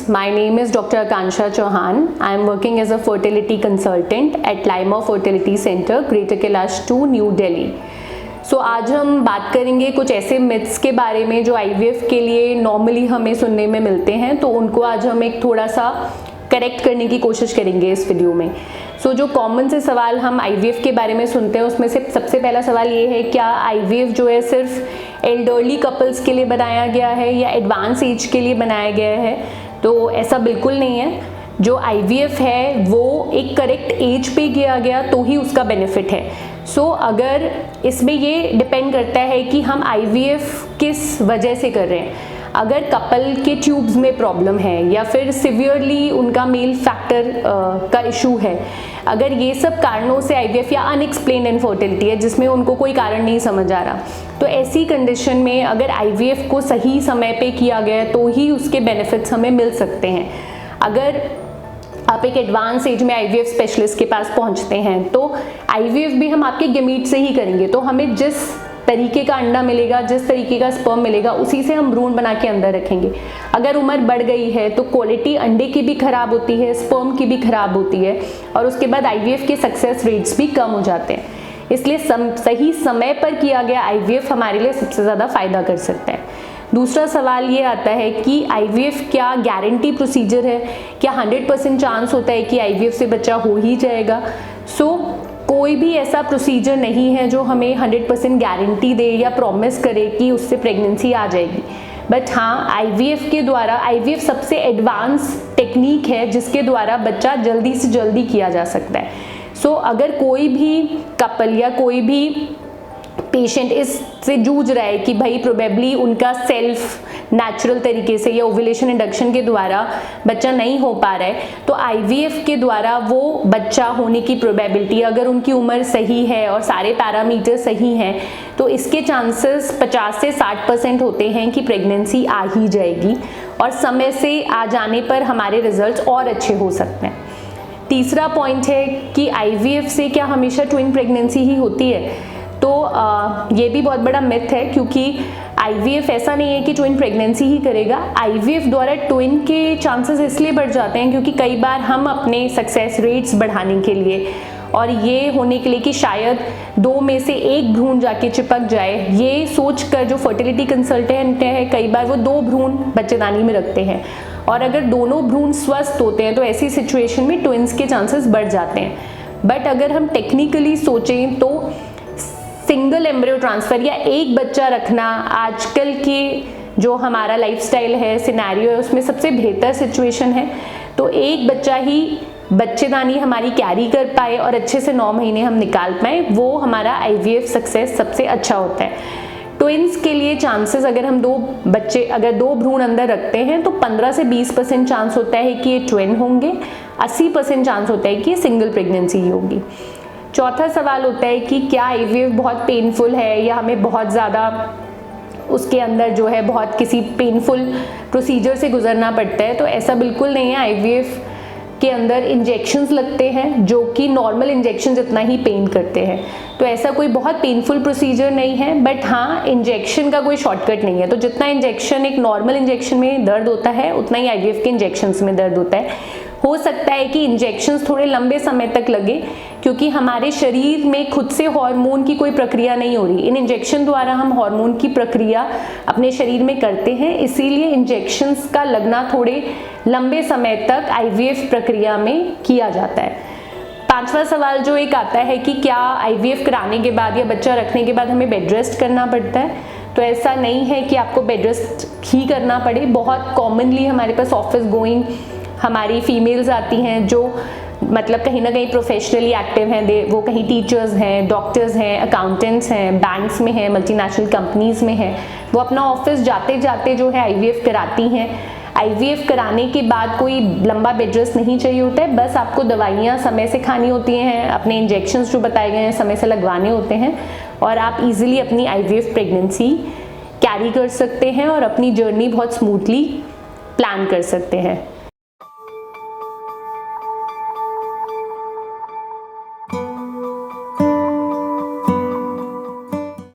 my name is Dr. Akansha Chauhan. I am working as a fertility consultant at Lima Fertility Center, Greater Kailash 2, New Delhi. So आज हम बात करेंगे कुछ ऐसे myths के बारे में जो IVF के लिए नॉर्मली हमें सुनने में मिलते हैं, तो उनको आज हम एक थोड़ा सा करेक्ट करने की कोशिश करेंगे इस वीडियो में। सो जो कॉमन से सवाल हम IVF के बारे में सुनते हैं उसमें से सबसे पहला सवाल ये है, क्या IVF जो है सिर्फ एल्डरली कपल्स के लिए बनाया गया है या एडवांस एज के लिए बनाया गया है? तो ऐसा बिल्कुल नहीं है। जो IVF है वो एक करेक्ट एज पे किया गया तो ही उसका बेनिफिट है। सो अगर इसमें ये डिपेंड करता है कि हम IVF किस वजह से कर रहे हैं। अगर कपल के ट्यूब्स में प्रॉब्लम है या फिर सिवियरली उनका मेल फैक्टर का इशू है, अगर ये सब कारणों से IVF या अनएक्सप्लेन्ड इनफर्टिलिटी है जिसमें उनको कोई कारण नहीं समझ आ रहा, तो ऐसी कंडीशन में अगर IVF को सही समय पे किया गया तो ही उसके बेनिफिट्स हमें मिल सकते हैं। अगर आप एक एडवांस एज में IVF स्पेशलिस्ट के पास पहुंचते हैं तो IVF भी हम आपके गेमीट से ही करेंगे, तो हमें जिस तरीके का अंडा मिलेगा, जिस तरीके का स्पर्म मिलेगा, उसी से हम भ्रूण बना के अंदर रखेंगे। अगर उम्र बढ़ गई है तो क्वालिटी अंडे की भी खराब होती है, स्पर्म की भी खराब होती है और उसके बाद IVF के सक्सेस रेट्स भी कम हो जाते हैं। इसलिए सही समय पर किया गया IVF हमारे लिए सबसे ज़्यादा फायदा कर सकता है। दूसरा सवाल ये आता है कि IVF क्या गारंटी प्रोसीजर है? क्या 100% चांस होता है कि IVF से बच्चा हो ही जाएगा? कोई भी ऐसा प्रोसीजर नहीं है जो हमें 100% गारंटी दे या प्रॉमिस करे कि उससे प्रेगनेंसी आ जाएगी। बट हाँ, IVF के द्वारा IVF सबसे एडवांस टेक्निक है जिसके द्वारा बच्चा जल्दी से जल्दी किया जा सकता है। अगर कोई भी कपल या कोई भी पेशेंट इससे जूझ रहा है कि भाई प्रोबेबली उनका सेल्फ नेचुरल तरीके से या ओव्यूलेशन इंडक्शन के द्वारा बच्चा नहीं हो पा रहा है, तो IVF के द्वारा वो बच्चा होने की प्रोबेबिलिटी, अगर उनकी उम्र सही है और सारे पैरामीटर सही हैं, तो इसके चांसेस 50 से 60% होते हैं कि प्रेगनेंसी आ ही जाएगी और समय से आ जाने पर हमारे रिजल्ट्स और अच्छे हो सकते हैं। तीसरा पॉइंट है कि IVF से क्या हमेशा ट्विन प्रेगनेंसी ही होती है? तो ये भी बहुत बड़ा मिथ है, क्योंकि IVF ऐसा नहीं है कि ट्विन प्रेगनेंसी ही करेगा। IVF द्वारा ट्विन के चांसेस इसलिए बढ़ जाते हैं क्योंकि कई बार हम अपने सक्सेस रेट्स बढ़ाने के लिए और ये होने के लिए कि शायद 2 में से 1 भ्रूण जाके चिपक जाए, ये सोचकर जो फर्टिलिटी कंसल्टेंट है कई बार वो 2 भ्रूण बच्चेदानी में रखते हैं और अगर दोनों भ्रूण स्वस्थ होते हैं तो ऐसी सिचुएशन में ट्विन्स के चांसेस बढ़ जाते हैं। बट अगर हम टेक्निकली सोचें तो सिंगल एम्ब्रियो ट्रांसफ़र या एक बच्चा रखना आजकल के जो हमारा लाइफस्टाइल है, सिनेरियो है, उसमें सबसे बेहतर सिचुएशन है। तो एक बच्चा ही बच्चेदानी हमारी कैरी कर पाए और अच्छे से 9 महीने हम निकाल पाए, वो हमारा IVF सक्सेस सबसे अच्छा होता है। ट्विन्स के लिए चांसेस अगर हम 2 भ्रूण अंदर रखते हैं तो 15 से 20% चांस होता है कि ये ट्विन होंगे, 80% चांस होता है कि ये सिंगल प्रेगनेंसी ही होगी। चौथा सवाल होता है कि क्या IVF बहुत पेनफुल है या हमें बहुत ज़्यादा उसके अंदर जो है बहुत किसी पेनफुल प्रोसीजर से गुजरना पड़ता है? तो ऐसा बिल्कुल नहीं है। IVF के अंदर इंजेक्शंस लगते हैं जो कि नॉर्मल इंजेक्शन जितना ही पेन करते हैं, तो ऐसा कोई बहुत पेनफुल प्रोसीजर नहीं है। बट हाँ, इंजेक्शन का कोई शॉर्टकट नहीं है, तो जितना इंजेक्शन एक नॉर्मल इंजेक्शन में दर्द होता है उतना ही IVF के इंजेक्शंस में दर्द होता है। हो सकता है कि इंजेक्शंस थोड़े लंबे समय तक लगे क्योंकि हमारे शरीर में खुद से हार्मोन की कोई प्रक्रिया नहीं हो रही। इन इंजेक्शन द्वारा हम हार्मोन की प्रक्रिया अपने शरीर में करते हैं, इसीलिए इंजेक्शंस का लगना थोड़े लंबे समय तक IVF प्रक्रिया में किया जाता है। 5वां सवाल जो एक आता है कि क्या IVF कराने के बाद या बच्चा रखने के बाद हमें बेड रेस्ट करना पड़ता है? तो ऐसा नहीं है कि आपको बेड रेस्ट ही करना पड़े। बहुत कॉमनली हमारे पास ऑफिस गोइंग हमारी फीमेल्स आती हैं जो मतलब कहीं ना कहीं प्रोफेशनली एक्टिव हैं, वो कहीं टीचर्स हैं, डॉक्टर्स हैं, अकाउंटेंट्स हैं, बैंक्स में हैं, मल्टीनेशनल कंपनीज में हैं, वो अपना ऑफिस जाते जाते जो है IVF कराती हैं। IVF कराने के बाद कोई लंबा बेड रेस्ट नहीं चाहिए होता है, बस आपको दवाइयाँ समय से खानी होती हैं, अपने इंजेक्शंस जो बताए गए हैं समय से लगवाने होते हैं और आप इजीली अपनी IVF प्रेगनेंसी कैरी कर सकते हैं और अपनी जर्नी बहुत स्मूथली प्लान कर सकते हैं।